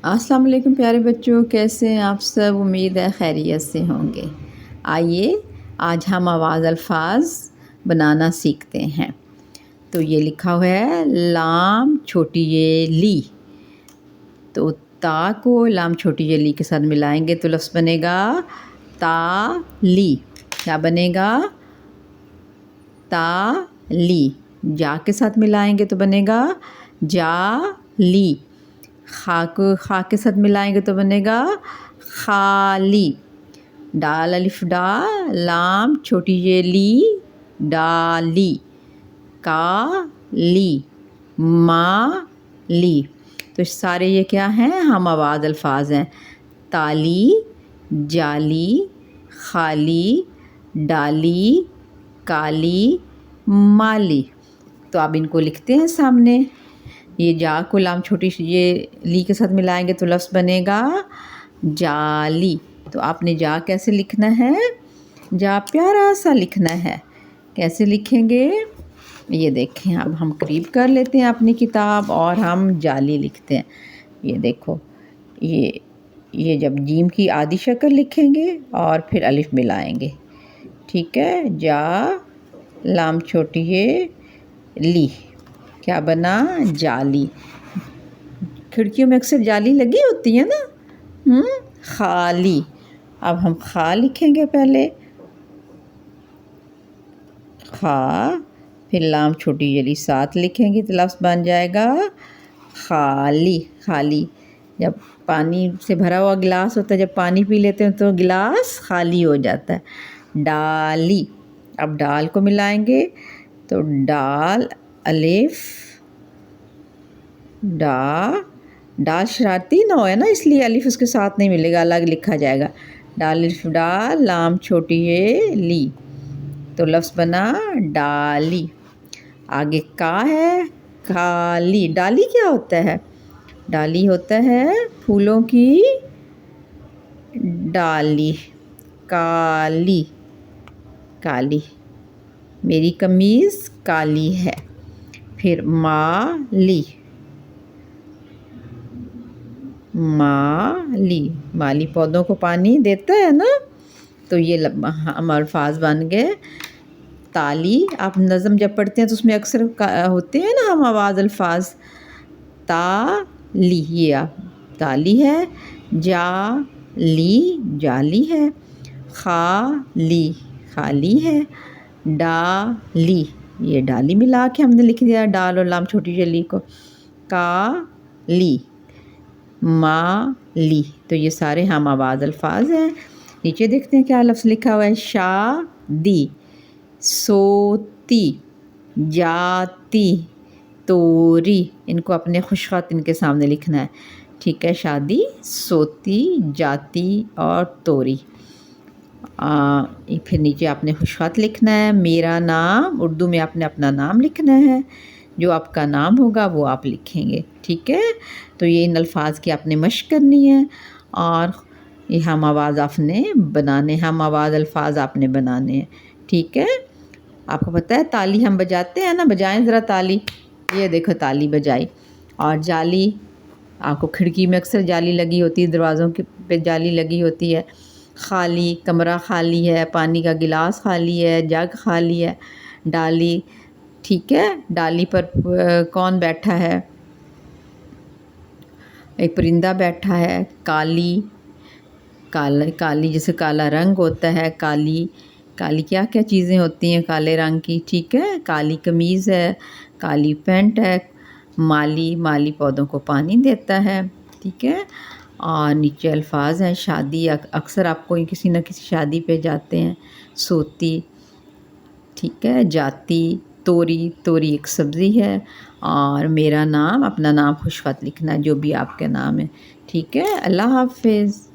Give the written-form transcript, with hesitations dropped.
السلام علیکم پیارے بچوں، کیسے ہیں آپ سب؟ امید ہے خیریت سے ہوں گے۔ آئیے آج ہم آواز الفاظ بنانا سیکھتے ہیں۔ تو یہ لکھا ہوا ہے لام چھوٹی یہ لی، تو تا کو لام چھوٹی یہ لی کے ساتھ ملائیں گے تو لفظ بنے گا تا لی۔ کیا بنے گا؟ تا لی۔ جا کے ساتھ ملائیں گے تو بنے گا جا لی۔ خا کو خا کے ساتھ ملائیں گے تو بنے گا خالی۔ ڈال الف ڈا لام چھوٹی یہ لی ڈالی۔ کا لی ما لی۔ تو سارے یہ کیا ہیں؟ ہم آواز الفاظ ہیں۔ تالی، جالی، خالی، ڈالی، کالی، مالی۔ تو اب ان کو لکھتے ہیں سامنے۔ یہ جا کو لام چھوٹی یہ لی کے ساتھ ملائیں گے تو لفظ بنے گا جالی۔ تو آپ نے جا کیسے لکھنا ہے؟ جا پیارا سا لکھنا ہے۔ کیسے لکھیں گے؟ یہ دیکھیں، اب ہم قریب کر لیتے ہیں اپنی کتاب اور ہم جالی لکھتے ہیں۔ یہ دیکھو، یہ جب جیم کی آدھی شکل لکھیں گے اور پھر الف ملائیں گے، ٹھیک ہے؟ جا لام چھوٹی ہے لی، کیا بنا؟ جالی۔ کھڑکیوں میں اکثر جالی لگی ہوتی ہے نا۔ خالی۔ اب ہم خا لکھیں گے پہلے، خا، پھر لام چھوٹی یلی ساتھ لکھیں گے تو لفظ بن جائے گا خالی۔ خالی، جب پانی سے بھرا ہوا گلاس ہوتا ہے، جب پانی پی لیتے ہیں تو گلاس خالی ہو جاتا ہے۔ ڈالی۔ اب ڈال کو ملائیں گے تو ڈال الف ڈا۔ ڈال شرارتی نہ ہو ہے نا، اس لیے الف اس کے ساتھ نہیں ملے گا، الگ لکھا جائے گا۔ ڈال الف ڈا لام چھوٹی ہے لی، تو لفظ بنا ڈالی۔ آگے کا ہے کالی۔ ڈالی کیا ہوتا ہے؟ ڈالی ہوتا ہے پھولوں کی ڈالی۔ کالی، کالی، میری قمیض کالی ہے۔ پھر مالی، مالی، مالی پودوں کو پانی دیتا ہے نا۔ تو یہ ہم الفاظ بن گئے تالی۔ آپ نظم جب پڑھتے ہیں تو اس میں اکثر ہوتے ہیں نا ہم آواز الفاظ۔ تا لی، یہ تالی ہے۔ جا لی، جالی ہے۔ خا لی، خالی ہے۔ ڈالی، یہ ڈالی ملا کے ہم نے لکھ دیا ڈال اور لام چھوٹی جلی کو۔ کا لی، ما لی۔ تو یہ سارے ہم آواز الفاظ ہیں۔ نیچے دیکھتے ہیں کیا لفظ لکھا ہوا ہے۔ شادی، سوتی، جاتی، توری۔ ان کو اپنے خوش خط ان کے سامنے لکھنا ہے، ٹھیک ہے؟ شادی، سوتی، جاتی اور توری۔ پھر نیچے آپ نے خوش خط لکھنا ہے۔ میرا نام، اردو میں آپ نے اپنا نام لکھنا ہے، جو آپ کا نام ہوگا وہ آپ لکھیں گے، ٹھیک ہے؟ تو یہ ان الفاظ کی آپ نے مشق کرنی ہے اور یہ ہم آواز آپ نے بنانے، ہم آواز الفاظ آپ نے بنانے ہیں، ٹھیک ہے؟ آپ کو پتہ ہے تالی ہم بجاتے ہیں نا، بجائیں ذرا تالی۔ یہ دیکھو تالی بجائی۔ اور جالی، آپ کو کھڑکی میں اکثر جالی لگی ہوتی ہے، دروازوں پہ جالی لگی ہوتی ہے۔ خالی، کمرہ خالی ہے، پانی کا گلاس خالی ہے، جگ خالی ہے۔ ڈالی، ٹھیک ہے؟ ڈالی پر کون بیٹھا ہے؟ ایک پرندہ بیٹھا ہے۔ کالی، کالی جیسے کالا رنگ ہوتا ہے، کالی، کالی کیا کیا چیزیں ہوتی ہیں کالے رنگ کی، ٹھیک ہے؟ کالی قمیض ہے، کالی پینٹ ہے۔ مالی، مالی پودوں کو پانی دیتا ہے، ٹھیک ہے؟ اور نیچے الفاظ ہیں شادی، اکثر آپ کو کسی نہ کسی شادی پہ جاتے ہیں۔ سوتی، ٹھیک ہے؟ جاتی، توری، توری ایک سبزی ہے۔ اور میرا نام، اپنا نام خوش خط لکھنا ہے جو بھی آپ کے نام ہے، ٹھیک ہے؟ اللہ حافظ۔